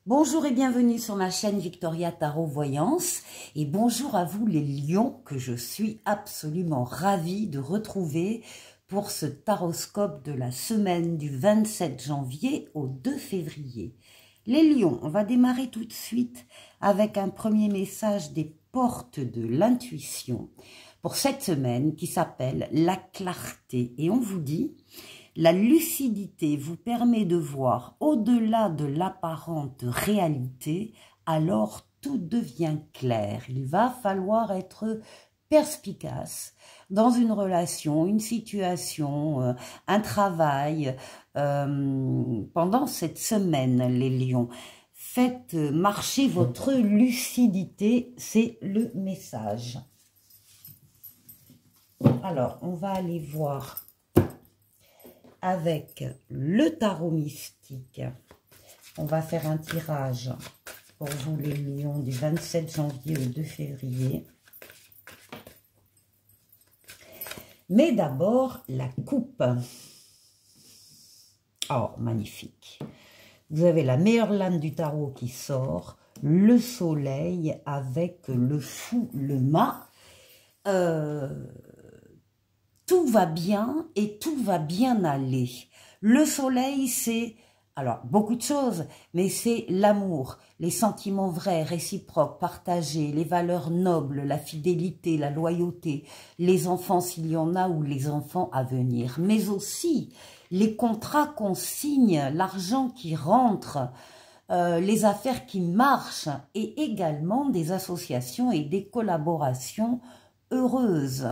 Bonjour et bienvenue sur ma chaîne Victoria Tarot Voyance et bonjour à vous les lions que je suis absolument ravie de retrouver pour ce taroscope de la semaine du 27 janvier au 2 février. Les lions, on va démarrer tout de suite avec un premier message des portes de l'intuition pour cette semaine qui s'appelle la clarté et on vous dit: la lucidité vous permet de voir au-delà de l'apparente réalité, alors tout devient clair. Il va falloir être perspicace dans une relation, une situation, un travail. Pendant cette semaine, les lions, faites marcher votre lucidité, c'est le message. Alors, on va aller voir avec le tarot mystique. On va faire un tirage pour vous les lions du 27 janvier au 2 février. Mais d'abord, la coupe. Oh, magnifique. Vous avez la meilleure lame du tarot qui sort, le soleil avec le fou, le mât. Tout va bien et tout va bien aller. Le soleil, c'est, alors, beaucoup de choses, mais c'est l'amour, les sentiments vrais, réciproques, partagés, les valeurs nobles, la fidélité, la loyauté, les enfants s'il y en a ou les enfants à venir, mais aussi les contrats qu'on signe, l'argent qui rentre, les affaires qui marchent et également des associations et des collaborations heureuses.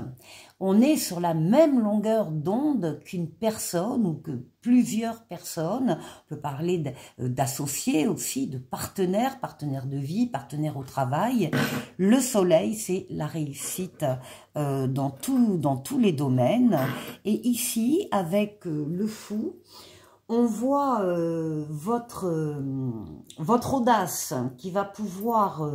On est sur la même longueur d'onde qu'une personne ou que plusieurs personnes. On peut parler d'associés aussi, de partenaires, partenaires de vie, partenaires au travail. Le soleil, c'est la réussite dans tous les domaines. Et ici, avec le fou, on voit votre audace qui va pouvoir,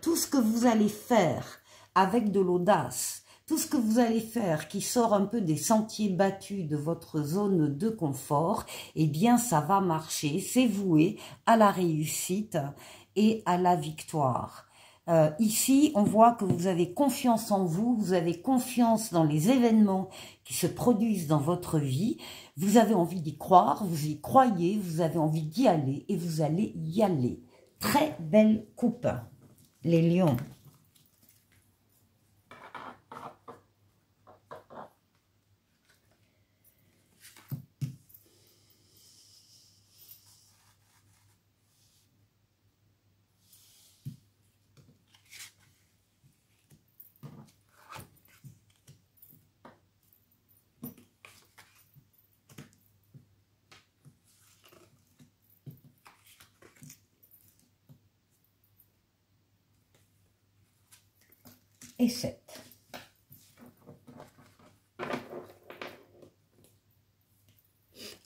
tout ce que vous allez faire avec de l'audace, tout ce que vous allez faire qui sort un peu des sentiers battus de votre zone de confort, eh bien ça va marcher, c'est voué à la réussite et à la victoire. Ici, on voit que vous avez confiance en vous, vous avez confiance dans les événements qui se produisent dans votre vie, vous avez envie d'y croire, vous y croyez, vous avez envie d'y aller et vous allez y aller. Très belle coupe, les lions. Et 7.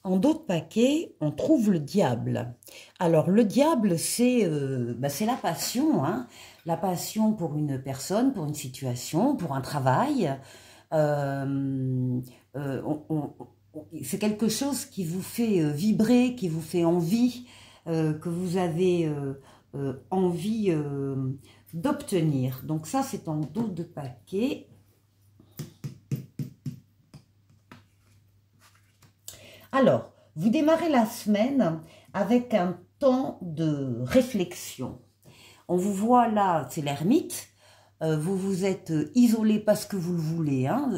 En d'autres paquets, on trouve le diable. Alors, le diable, c'est la passion, hein, la passion pour une personne, pour une situation, pour un travail. C'est quelque chose qui vous fait vibrer, qui vous fait envie, que vous avez envie d'obtenir. Donc ça, c'est en dos de paquet. Alors, vous démarrez la semaine avec un temps de réflexion. On vous voit là, c'est l'ermite. Vous vous êtes isolé parce que vous le voulez, hein,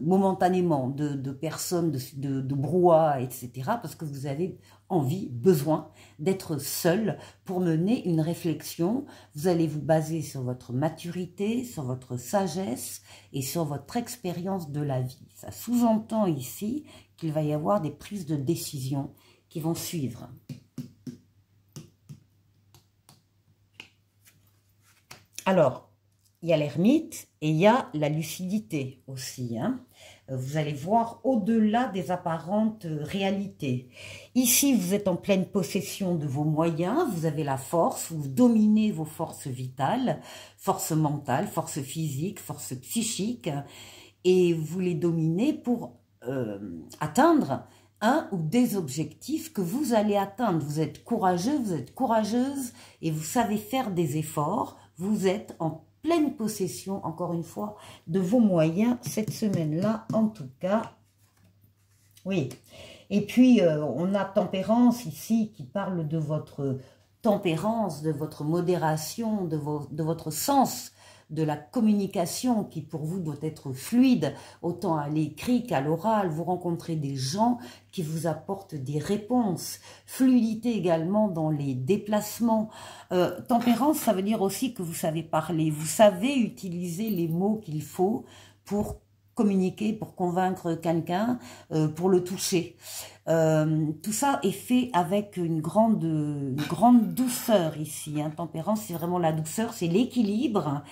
momentanément, de personnes, de brouhaha, etc. Parce que vous avez envie, besoin d'être seul pour mener une réflexion. Vous allez vous baser sur votre maturité, sur votre sagesse et sur votre expérience de la vie. Ça sous-entend ici qu'il va y avoir des prises de décision qui vont suivre. Alors, il y a l'ermite et il y a la lucidité aussi, hein. Vous allez voir au-delà des apparentes réalités. Ici, vous êtes en pleine possession de vos moyens, vous avez la force, vous dominez vos forces vitales, force mentale, force physique, force psychique, et vous les dominez pour atteindre un ou des objectifs que vous allez atteindre. Vous êtes courageux, vous êtes courageuse et vous savez faire des efforts. Vous êtes en pleine possession, encore une fois, de vos moyens cette semaine-là, en tout cas. Oui. Et puis, on a Tempérance ici qui parle de votre tempérance, de votre modération, de votre sens de la communication qui pour vous doit être fluide, autant à l'écrit qu'à l'oral. Vous rencontrez des gens qui vous apportent des réponses. Fluidité également dans les déplacements. Tempérance, ça veut dire aussi que vous savez parler, vous savez utiliser les mots qu'il faut pour communiquer, pour convaincre quelqu'un, pour le toucher. Tout ça est fait avec une grande douceur ici. Hein. Tempérance, c'est vraiment la douceur, c'est l'équilibre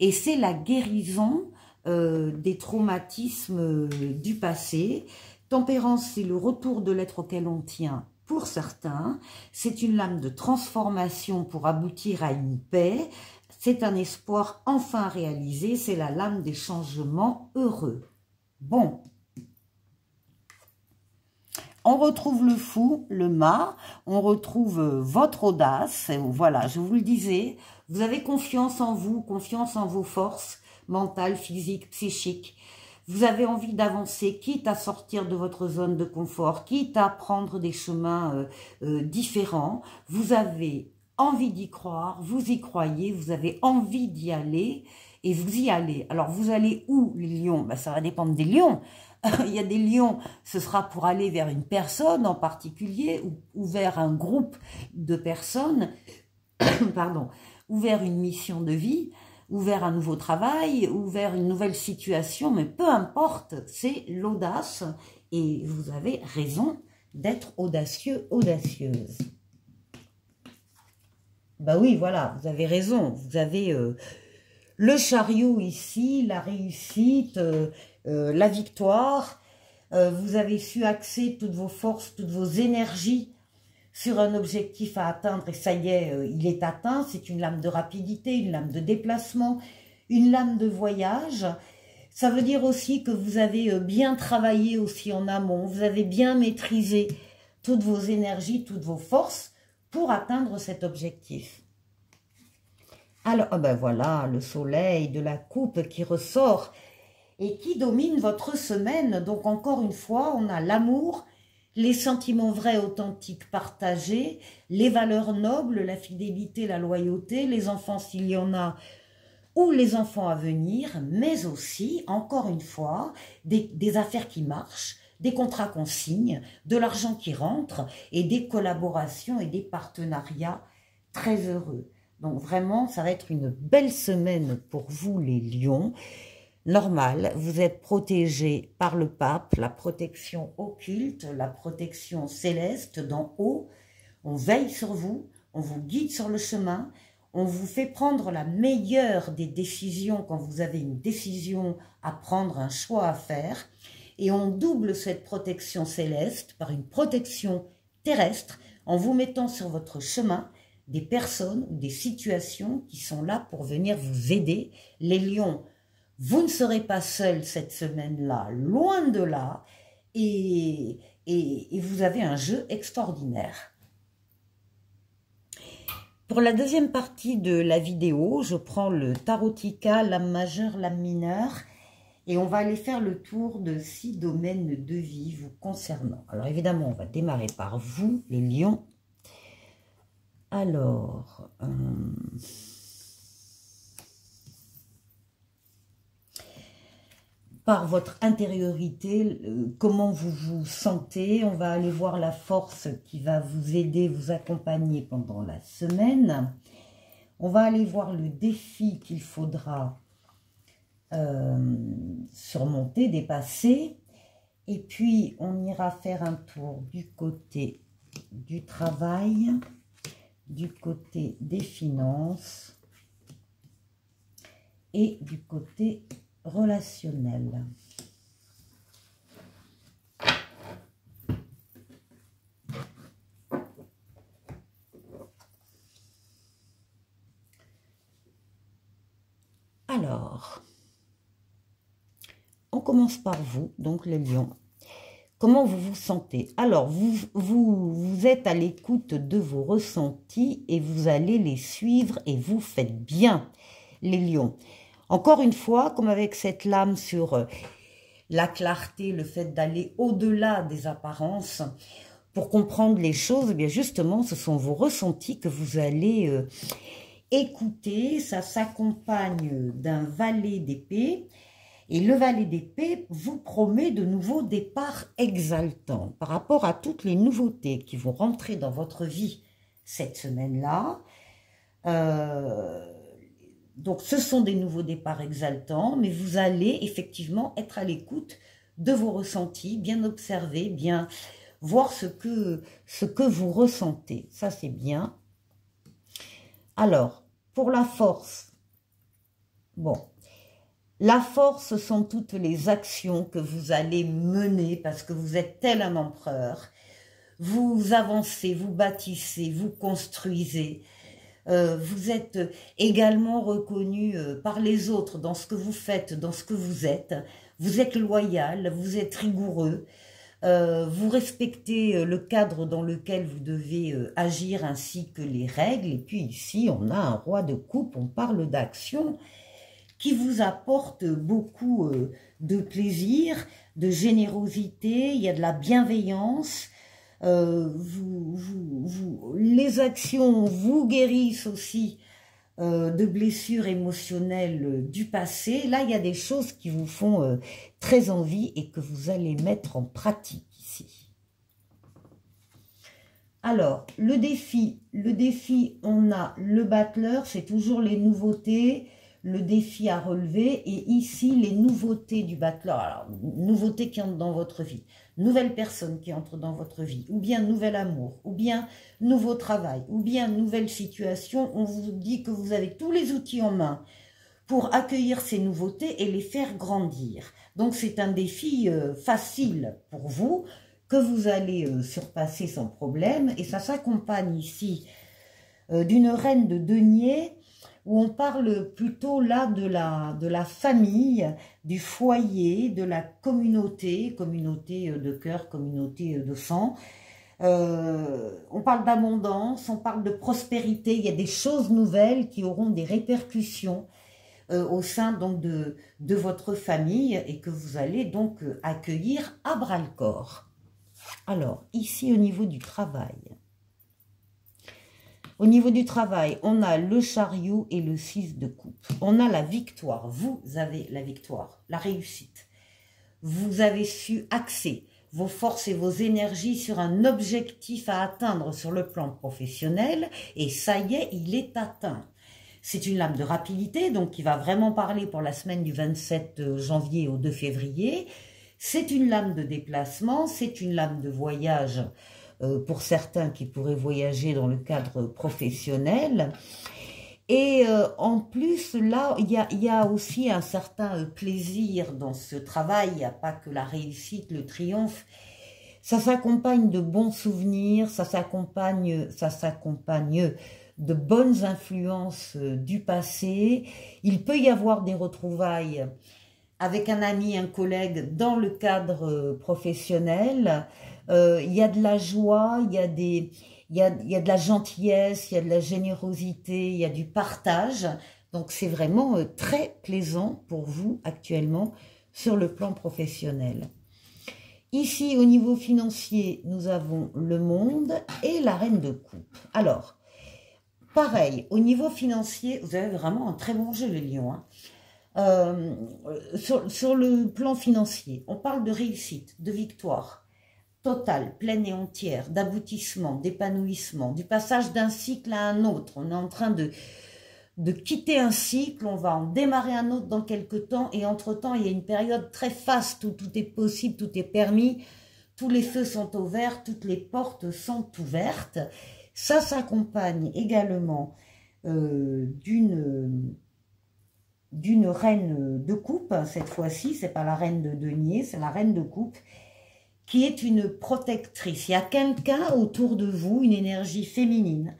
et c'est la guérison des traumatismes du passé. Tempérance, c'est le retour de l'être auquel on tient pour certains. C'est une lame de transformation pour aboutir à une paix. C'est un espoir enfin réalisé, c'est la lame des changements heureux. Bon. On retrouve le fou, le mât, on retrouve votre audace. Voilà, je vous le disais, vous avez confiance en vous, confiance en vos forces mentales, physiques, psychiques. Vous avez envie d'avancer, quitte à sortir de votre zone de confort, quitte à prendre des chemins différents. Vous avez envie d'y croire, vous y croyez, vous avez envie d'y aller et vous y allez. Alors, vous allez où, les lions? Ben, ça va dépendre des lions. Il y a des lions, ce sera pour aller vers une personne en particulier ou vers un groupe de personnes, pardon, ou vers une mission de vie, ou vers un nouveau travail, ou vers une nouvelle situation, mais peu importe, c'est l'audace et vous avez raison d'être audacieux, audacieuse. Ben oui, voilà, vous avez raison, vous avez le chariot ici, la réussite, la victoire, vous avez su axer toutes vos forces, toutes vos énergies sur un objectif à atteindre et ça y est, il est atteint. C'est une lame de rapidité, une lame de déplacement, une lame de voyage. Ça veut dire aussi que vous avez bien travaillé aussi en amont, vous avez bien maîtrisé toutes vos énergies, toutes vos forces pour atteindre cet objectif. Alors, oh ben voilà, le soleil de la coupe qui ressort et qui domine votre semaine. Donc, encore une fois, on a l'amour, les sentiments vrais, authentiques, partagés, les valeurs nobles, la fidélité, la loyauté, les enfants s'il y en a, ou les enfants à venir, mais aussi, encore une fois, des affaires qui marchent, des contrats qu'on signe, de l'argent qui rentre et des collaborations et des partenariats très heureux. Donc vraiment, ça va être une belle semaine pour vous les lions. Normal, vous êtes protégés par le pape, la protection occulte, la protection céleste d'en haut. On veille sur vous, on vous guide sur le chemin, on vous fait prendre la meilleure des décisions quand vous avez une décision à prendre, un choix à faire. Et on double cette protection céleste par une protection terrestre en vous mettant sur votre chemin des personnes ou des situations qui sont là pour venir vous aider. Les lions, vous ne serez pas seuls cette semaine-là, loin de là, et vous avez un jeu extraordinaire. Pour la deuxième partie de la vidéo, je prends le tarotica, lame majeure, lame mineure, et on va aller faire le tour de 6 domaines de vie vous concernant. Alors évidemment, on va démarrer par vous, les lions. Alors, par votre intériorité, comment vous vous sentez. On va aller voir la force qui va vous aider, vous accompagner pendant la semaine. On va aller voir le défi qu'il faudra surmonter, dépasser. Et puis, on ira faire un tour du côté du travail, du côté des finances et du côté relationnel. Alors, on commence par vous, donc les lions. comment vous vous sentez? Alors, vous êtes à l'écoute de vos ressentis et vous allez les suivre et vous faites bien, les lions. Encore une fois, comme avec cette lame sur la clarté, le fait d'aller au-delà des apparences, pour comprendre les choses, eh bien justement, ce sont vos ressentis que vous allez écouter. Ça s'accompagne d'un valet d'épée. Et le valet d'épée vous promet de nouveaux départs exaltants par rapport à toutes les nouveautés qui vont rentrer dans votre vie cette semaine-là. Donc, ce sont des nouveaux départs exaltants, mais vous allez effectivement être à l'écoute de vos ressentis, bien observer, bien voir ce que vous ressentez. Ça, c'est bien. Alors, pour la force, bon, la force, ce sont toutes les actions que vous allez mener parce que vous êtes tel un empereur. Vous avancez, vous bâtissez, vous construisez. Vous êtes également reconnu par les autres dans ce que vous faites, dans ce que vous êtes. Vous êtes loyal, vous êtes rigoureux. Vous respectez le cadre dans lequel vous devez agir ainsi que les règles. Et puis ici, on a un roi de coupe, on parle d'action qui vous apporte beaucoup de plaisir, de générosité, il y a de la bienveillance. Les actions vous guérissent aussi de blessures émotionnelles du passé. Là, il y a des choses qui vous font très envie et que vous allez mettre en pratique ici. Alors, le défi, on a le battleur, c'est toujours les nouveautés, le défi à relever, et ici, les nouveautés du battleur. Alors, nouveautés qui entrent dans votre vie, nouvelle personne qui entre dans votre vie, ou bien nouvel amour, ou bien nouveau travail, ou bien nouvelle situation. On vous dit que vous avez tous les outils en main pour accueillir ces nouveautés et les faire grandir. Donc, c'est un défi facile pour vous, que vous allez surpasser sans problème, et ça s'accompagne ici d'une reine de denier, où on parle plutôt là de la famille, du foyer, de la communauté, communauté de cœur, communauté de sang. On parle d'abondance, on parle de prospérité, il y a des choses nouvelles qui auront des répercussions au sein donc de votre famille et que vous allez donc accueillir à bras-le-corps. Alors, ici au niveau du travail. Au niveau du travail, on a le chariot et le 6 de coupe. On a la victoire. Vous avez la victoire, la réussite. Vous avez su axer vos forces et vos énergies sur un objectif à atteindre sur le plan professionnel. Et ça y est, il est atteint. C'est une lame de rapidité, donc qui va vraiment parler pour la semaine du 27 janvier au 2 février. C'est une lame de déplacement, c'est une lame de voyage pour certains qui pourraient voyager dans le cadre professionnel. Et en plus, là, il y a aussi un certain plaisir dans ce travail. Il n'y a pas que la réussite, le triomphe. Ça s'accompagne de bons souvenirs, ça s'accompagne de bonnes influences du passé. Il peut y avoir des retrouvailles avec un ami, un collègue dans le cadre professionnel. Il y a de la joie, il y a de la gentillesse, il y a de la générosité, il y a du partage. Donc c'est vraiment très plaisant pour vous actuellement sur le plan professionnel. Ici, au niveau financier, nous avons le monde et la reine de coupe. Alors, pareil, au niveau financier, vous avez vraiment un très bon jeu, les lions. Hein. Sur le plan financier, on parle de réussite, de victoire totale, pleine et entière, d'aboutissement, d'épanouissement, du passage d'un cycle à un autre. On est en train de quitter un cycle, on va en démarrer un autre dans quelques temps, et entre-temps, il y a une période très faste où tout est possible, tout est permis, tous les feux sont au vert, toutes les portes sont ouvertes. Ça s'accompagne également d'une reine de coupe. Cette fois-ci, c'est pas la reine de denier, c'est la reine de coupe, qui est une protectrice. Il y a quelqu'un autour de vous, une énergie féminine,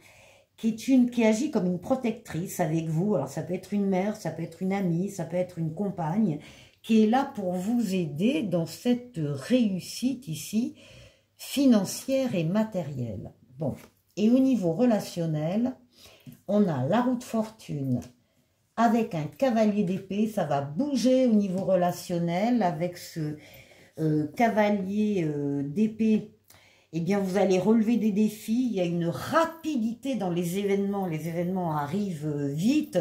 qui agit comme une protectrice avec vous. Alors ça peut être une mère, ça peut être une amie, ça peut être une compagne, qui est là pour vous aider dans cette réussite ici, financière et matérielle. Bon, et au niveau relationnel, on a la roue de fortune avec un cavalier d'épée, ça va bouger au niveau relationnel avec ce cavalier d'épée. Eh bien, vous allez relever des défis, il y a une rapidité dans les événements arrivent vite,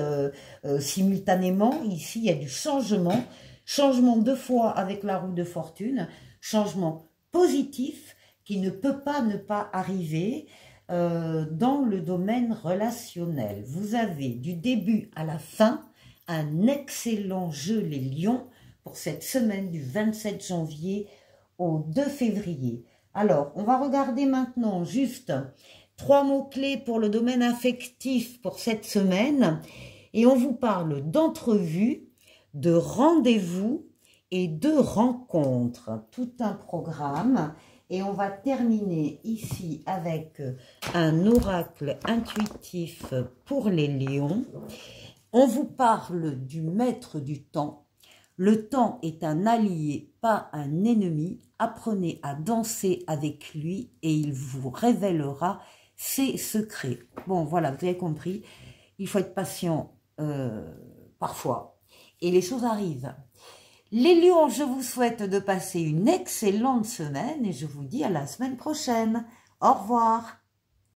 simultanément. Ici, il y a du changement, changement 2 fois avec la roue de fortune, changement positif qui ne peut pas ne pas arriver dans le domaine relationnel. Vous avez du début à la fin un excellent jeu les lions pour cette semaine du 27 janvier au 2 février. Alors, on va regarder maintenant juste 3 mots-clés pour le domaine affectif pour cette semaine. Et on vous parle d'entrevue, de rendez-vous et de rencontres. Tout un programme. Et on va terminer ici avec un oracle intuitif pour les lions. On vous parle du maître du temps. Le temps est un allié, pas un ennemi. Apprenez à danser avec lui et il vous révélera ses secrets. Bon, voilà, vous avez compris. Il faut être patient parfois. Et les choses arrivent. Les lions, je vous souhaite de passer une excellente semaine et je vous dis à la semaine prochaine. Au revoir.